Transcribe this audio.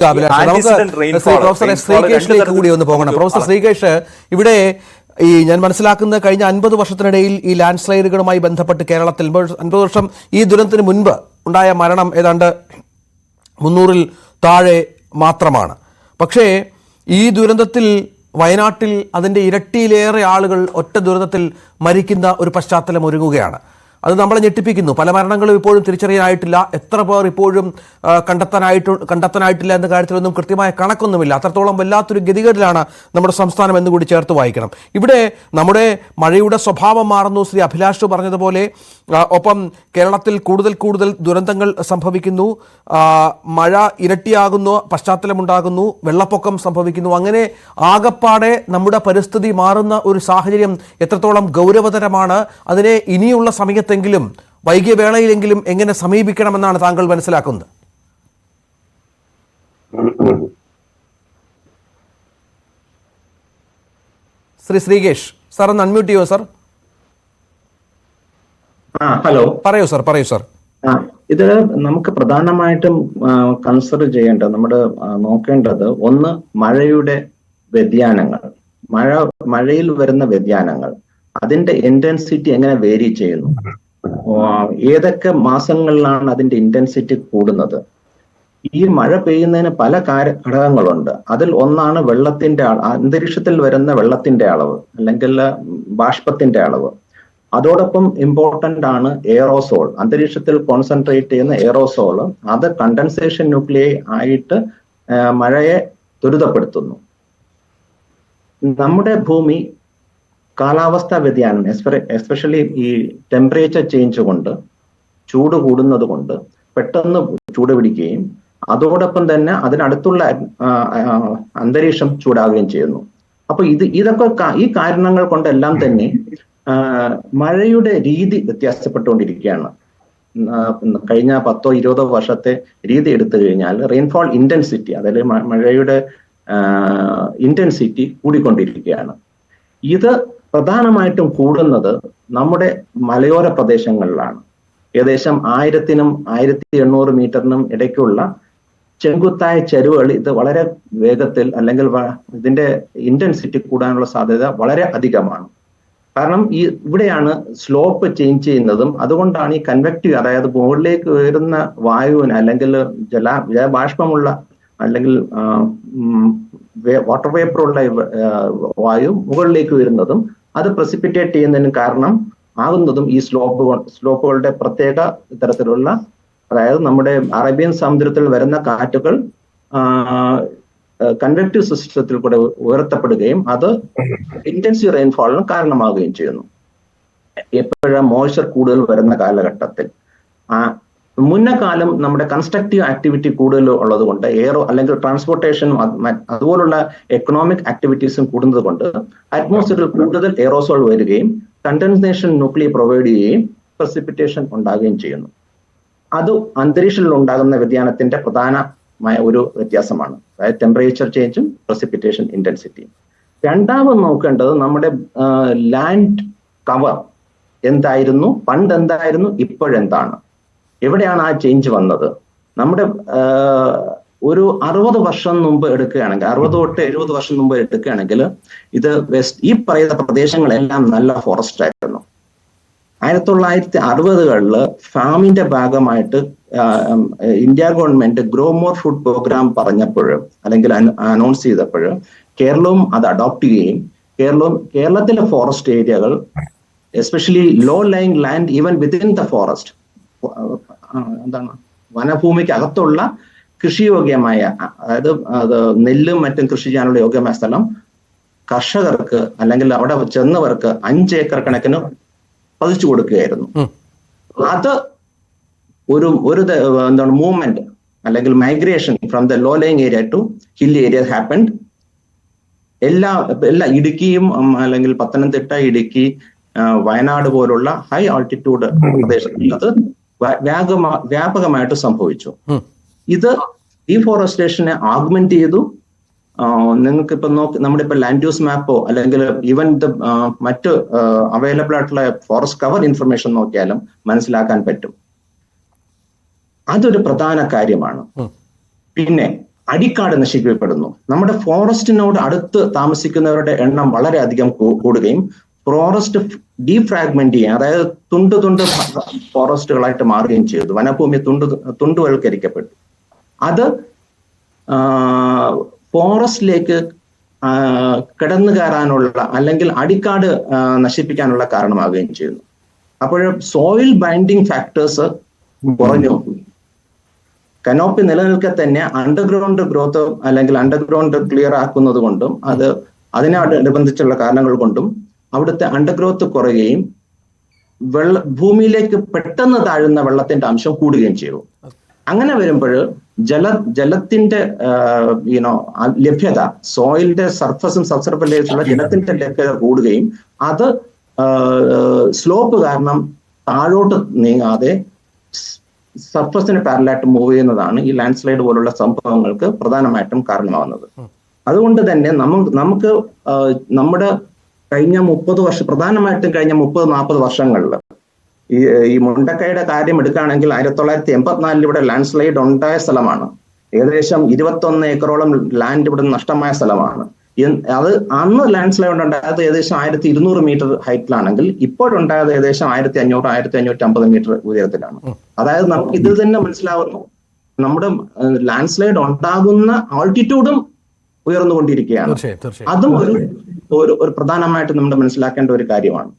Professor ശ്രീകേഷിലേക്ക് കൂടി ഒന്ന് പോകണം. പ്രൊഫസർ ശ്രീകേഷ്, ഇവിടെ ഞാൻ മനസ്സിലാക്കുന്ന കഴിഞ്ഞ 50 വർഷത്തിനിടയിൽ ഈ ലാൻഡ് സ്ലൈഡുകളുമായി ബന്ധപ്പെട്ട് കേരളത്തിൽ 50 വർഷം ഈ ദുരന്തത്തിന് മുൻപ് ഉണ്ടായ മരണം ഏതാണ്ട് 300-ൽ താഴെ മാത്രമാണ്. പക്ഷേ ഈ ദുരന്തത്തിൽ വയനാട്ടിൽ അതിൻ്റെ ഇരട്ടിയിലേറെ ആളുകൾ ഒറ്റ ദുരന്തത്തിൽ മരിക്കുന്ന ഒരു പശ്ചാത്തലം ഒരുങ്ങുകയാണ്. അത് നമ്മളെ ഞെട്ടിപ്പിക്കുന്നു. പല മരണങ്ങളും ഇപ്പോഴും തിരിച്ചറിയാനായിട്ടില്ല. എത്ര പേർ ഇപ്പോഴും കണ്ടെത്താനായിട്ടില്ല എന്ന കാര്യത്തിലൊന്നും കൃത്യമായ കണക്കൊന്നുമില്ല. അത്രത്തോളം വല്ലാത്തൊരു ഗതികേടിലാണ് നമ്മുടെ സംസ്ഥാനം എന്നുകൂടി ചേർത്ത് വായിക്കണം. ഇവിടെ നമ്മുടെ മഴയുടെ സ്വഭാവം മാറുന്നു, ശ്രീ അഭിലാഷ് പറഞ്ഞതുപോലെ. ഒപ്പം കേരളത്തിൽ കൂടുതൽ ദുരന്തങ്ങൾ സംഭവിക്കുന്നു, മഴ ഇരട്ടിയാകുന്നു, പശ്ചാത്തലമുണ്ടാകുന്നു, വെള്ളപ്പൊക്കം സംഭവിക്കുന്നു. അങ്ങനെ ആകപ്പാടെ നമ്മുടെ പരിസ്ഥിതി മാറുന്ന ഒരു സാഹചര്യം എത്രത്തോളം ഗൗരവതരമാണ്, അതിനെ ഇനിയുള്ള സമയത്തെങ്കിലും വൈകിയ വേളയിലെങ്കിലും എങ്ങനെ സമീപിക്കണമെന്നാണ് താങ്കൾ മനസ്സിലാക്കുന്നത്? ശ്രീ ശ്രീകേഷ് സാർ ഒന്ന് അൺമ്യൂട്ട് ചെയ്യോ സാർ? ഹലോ, പറയൂ സാർ. ഇത് നമുക്ക് പ്രധാനമായിട്ടും കൺസിഡർ ചെയ്യേണ്ടത്, നമ്മുടെ നോക്കേണ്ടത് ഒന്ന് മഴയുടെ വ്യതിയാനങ്ങൾ, മഴയിൽ വരുന്ന വ്യതിയാനങ്ങൾ, അതിന്റെ ഇന്റൻസിറ്റി എങ്ങനെ വേരി ചെയ്യുന്നു, ഏതൊക്കെ മാസങ്ങളിലാണ് അതിന്റെ ഇന്റൻസിറ്റി കൂടുന്നത്. ഈ മഴ പെയ്യുന്നതിന് പല ഘടകങ്ങളുണ്ട്. അതിൽ ഒന്നാണ് വെള്ളത്തിന്റെ അന്തരീക്ഷത്തിൽ വരുന്ന വെള്ളത്തിന്റെ അളവ് അല്ലെങ്കിൽ ബാഷ്പത്തിന്റെ അളവ്. അതോടൊപ്പം ഇമ്പോർട്ടന്റ് ആണ് എയറോസോൾ, അന്തരീക്ഷത്തിൽ കോൺസെൻട്രേറ്റ് ചെയ്യുന്ന എയറോസോൾ. അത് കണ്ടൻസേഷൻ ന്യൂക്ലിയൈ ആയിട്ട് മഴയെ ത്വരിതപ്പെടുത്തുന്നു. നമ്മുടെ ഭൂമി കാലാവസ്ഥാ വ്യതിയാനം, എസ്പെഷ്യലി ഈ ടെമ്പറേച്ചർ ചേഞ്ച് കൊണ്ട്, ചൂട് കൂടുന്നത് കൊണ്ട് പെട്ടെന്ന് ചൂട് പിടിക്കുകയും അതോടൊപ്പം തന്നെ അതിനടുത്തുള്ള അന്തരീക്ഷം ചൂടാവുകയും ചെയ്യുന്നു. അപ്പൊ ഇതൊക്കെ ഈ കാരണങ്ങൾ കൊണ്ടെല്ലാം തന്നെ മഴയുടെ രീതി വ്യത്യാസപ്പെട്ടുകൊണ്ടിരിക്കുകയാണ്. കഴിഞ്ഞ 10-20 വർഷത്തെ രീതി എടുത്തു കഴിഞ്ഞാൽ റെയിൻഫോൾ ഇന്റൻസിറ്റി, അതായത് മഴയുടെ ഇന്റൻസിറ്റി കൂടിക്കൊണ്ടിരിക്കുകയാണ്. ഇത് പ്രധാനമായിട്ടും കൂടുന്നത് നമ്മുടെ മലയോര പ്രദേശങ്ങളിലാണ്. ഏകദേശം 1000-നും 1800 മീറ്ററിനും ഇടയ്ക്കുള്ള ചെങ്കുത്തായ ചരിവുകൾ ഇത് വളരെ വേഗത്തിൽ, അല്ലെങ്കിൽ ഇതിന്റെ ഇന്റൻസിറ്റി കൂടാനുള്ള സാധ്യത വളരെ അധികമാണ്. കാരണം ഇവിടെയാണ് സ്ലോപ്പ് ചേഞ്ച് ചെയ്യുന്നതും. അതുകൊണ്ടാണ് ഈ കൺവെക്റ്റീവ്, അതായത് മുകളിലേക്ക് ഉയരുന്ന വായുവിന് അല്ലെങ്കിൽ ജലബാഷ്പമുള്ള അല്ലെങ്കിൽ വാട്ടർ വേപ്പറുള്ള വായു മുകളിലേക്ക് വരുന്നതും അത് പ്രസിപ്പിറ്റേറ്റ് ചെയ്യുന്നതിന് കാരണം ആകുന്നതും ഈ സ്ലോപ്പുകളുടെ പ്രത്യേക തരത്തിലുള്ള, അതായത് നമ്മുടെ അറേബ്യൻ സമുദ്രത്തിൽ വരുന്ന കാറ്റുകൾ കൺവെക്റ്റീവ് സിസ്റ്റത്തിൽ കൂടെ ഉയർത്തപ്പെടുകയും അത് ഇന്റൻസീവ് റെയിൻഫോളിന് കാരണമാവുകയും ചെയ്യുന്നു. എപ്പോഴും മോയ്സ്ചർ കൂടുതൽ വരുന്ന കാലഘട്ടത്തിൽ. മുന്നകാലം നമ്മുടെ കൺസ്ട്രക്റ്റീവ് ആക്ടിവിറ്റി കൂടുതൽ ഉള്ളത് കൊണ്ട്, അല്ലെങ്കിൽ ട്രാൻസ്പോർട്ടേഷനും അതുപോലുള്ള എക്കണോമിക് ആക്ടിവിറ്റീസും കൂടുന്നത് കൊണ്ട് അറ്റ്മോസ്ഫിയറിൽ കൂടുതൽ എയറോസോൾ വരികയും കണ്ടൻസേഷൻ ന്യൂക്ലിയർ പ്രൊവൈഡ് ചെയ്യുകയും പ്രസിപ്പിറ്റേഷൻ ഉണ്ടാകുകയും ചെയ്യുന്നു. അത് അന്തരീക്ഷത്തിൽ ഉണ്ടാകുന്ന വ്യതിയാനത്തിന്റെ പ്രധാനമായ ഒരു വ്യത്യാസമാണ്, അതായത് ടെമ്പറേച്ചർ ചേഞ്ചും പ്രസിപ്പിറ്റേഷൻ ഇന്റൻസിറ്റിയും. രണ്ടാമത് നോക്കേണ്ടത് നമ്മുടെ ലാൻഡ് കവർ എന്തായിരുന്നു, പണ്ട് എന്തായിരുന്നു, ഇപ്പോഴെന്താണ്, എവിടെയാണ് ആ ചേഞ്ച് വന്നത്. നമ്മുടെ ഒരു 60 വർഷം മുമ്പ് എടുക്കുകയാണെങ്കിൽ, 60 തൊട്ട് 70 വർഷം മുമ്പ് എടുക്കുകയാണെങ്കിൽ ഈ പറയുന്ന പ്രദേശങ്ങളെല്ലാം നല്ല ഫോറസ്റ്റ് ആയിരുന്നു. 1960കളിൽ ഫാമിന്റെ ഭാഗമായിട്ട് India government grow more food programme പറഞ്ഞപ്പോഴും അല്ലെങ്കിൽ അനൗൺസ് ചെയ്തപ്പോഴും കേരളവും അത് അഡോപ്റ്റ് ചെയ്യുകയും കേരളത്തിലെ ഫോറസ്റ്റ് ഏരിയകൾ, especially low lying land even within the forest, വനഭൂമിക്ക് അകത്തുള്ള കൃഷിയോഗ്യമായ, അതായത് നെല്ലും മറ്റും കൃഷി ചെയ്യാനുള്ള യോഗ്യമായ സ്ഥലം കർഷകർക്ക് അല്ലെങ്കിൽ അവിടെ ചെന്നവർക്ക് 5 ഏക്കർ കണക്കിന് പതിച്ചു കൊടുക്കുകയായിരുന്നു. അത് ഒരു മൂവ്മെന്റ് അല്ലെങ്കിൽ migration from the low lying area to hill area happened. എല്ലാ ഇടുക്കിയും അല്ലെങ്കിൽ പത്തനംതിട്ട, ഇടുക്കി, വയനാട് പോലുള്ള ഹൈ ആൾട്ടിറ്റ്യൂഡ് പ്രദേശങ്ങളിൽ അത് വ്യാപകമായിട്ട് സംഭവിച്ചു. ഇത് ഡീഫോറസ്റ്റേഷനെ ആഗ്മെന്റ് ചെയ്തു. നിങ്ങൾക്ക് ഇപ്പൊ നമ്മുടെ ഇപ്പൊ ലാൻഡ് യൂസ് മാപ്പോ അല്ലെങ്കിൽ ഈവൻ മറ്റ് അവൈലബിൾ ആയിട്ടുള്ള ഫോറസ്റ്റ് കവർ ഇൻഫർമേഷൻ നോക്കിയാലും മനസ്സിലാക്കാൻ പറ്റും. അതൊരു പ്രധാന കാര്യമാണ്. പിന്നെ അടിക്കാട് നശിപ്പിക്കപ്പെടുന്നു. നമ്മുടെ ഫോറസ്റ്റിനോട് അടുത്ത് താമസിക്കുന്നവരുടെ എണ്ണം വളരെയധികം കൂടുകയും ഫോറസ്റ്റ് ഡീഫ്രാഗ്മെന്റ് ചെയ്യുക, അതായത് തുണ്ട് ഫോറസ്റ്റുകളായിട്ട് മാറുകയും ചെയ്തു. വനഭൂമി തുണ്ടുവൽക്കരിക്കപ്പെട്ടു. അത് ഫോറസ്റ്റിലേക്ക് കിടന്നു കയറാനുള്ള അല്ലെങ്കിൽ അടിക്കാട് നശിപ്പിക്കാനുള്ള കാരണമാവുകയും ചെയ്യുന്നു. അപ്പോൾ സോയിൽ ബൈൻഡിങ് ഫാക്ടേഴ്സ് കുറഞ്ഞു. കനോപ്പി നിലനിൽക്കെ തന്നെ അണ്ടർഗ്രൗണ്ട് ഗ്രോത്ത് അല്ലെങ്കിൽ അണ്ടർഗ്രൗണ്ട് ക്ലിയർ ആക്കുന്നത് കൊണ്ടും അതിനോടനുബന്ധിച്ചുള്ള കാരണങ്ങൾ കൊണ്ടും അവിടുത്തെ അണ്ടർഗ്രോത്ത് കുറയുകയും ഭൂമിയിലേക്ക് പെട്ടെന്ന് താഴുന്ന വെള്ളത്തിന്റെ അംശം കൂടുകയും ചെയ്യും. അങ്ങനെ വരുമ്പോൾ ജലത്തിന്റെ ലഭ്യത, സോയിലിന്റെ സർഫസും സബ്സർഫേസുള്ള ജലത്തിന്റെ ലഭ്യത കൂടുകയും അത് സ്ലോപ്പ് കാരണം താഴോട്ട് നീങ്ങാതെ സർഫസിന് പാരലായിട്ട് മൂവ് ചെയ്യുന്നതാണ് ഈ ലാൻഡ് സ്ലൈഡ് പോലുള്ള സംഭവങ്ങൾക്ക് പ്രധാനമായിട്ടും കാരണമാകുന്നത്. അതുകൊണ്ട് തന്നെ നമുക്ക് നമ്മുടെ കഴിഞ്ഞ 30 വർഷം, പ്രധാനമായിട്ടും കഴിഞ്ഞ 30-40 വർഷങ്ങളിൽ ഈ മുണ്ടക്കൈയുടെ കാര്യം എടുക്കുകയാണെങ്കിൽ 1984 ഇവിടെ ലാൻഡ് സ്ലൈഡ് ഉണ്ടായ സ്ഥലമാണ്. ഏകദേശം 21 ഏക്കറോളം ലാൻഡ് ഇവിടെ നഷ്ടമായ സ്ഥലമാണ്. അത് അന്ന് ലാൻഡ് സ്ലൈഡ് ഉണ്ടായത് ഏകദേശം 1200 മീറ്റർ ഹൈറ്റിലാണെങ്കിൽ ഇപ്പോഴുണ്ടായത് ഏകദേശം 1500-1550 മീറ്റർ ഉയരത്തിലാണ്. അതായത് നമുക്ക് ഇതിൽ തന്നെ മനസ്സിലാവുന്നു നമ്മുടെ ലാൻഡ് സ്ലൈഡ് ഉണ്ടാകുന്ന ആൾട്ടിറ്റ്യൂഡും ഉയർന്നുകൊണ്ടിരിക്കുകയാണ്. അതും ഒരു പ്രധാനമായിട്ട് നമ്മൾ മനസ്സിലാക്കേണ്ട ഒരു കാര്യമാണ്.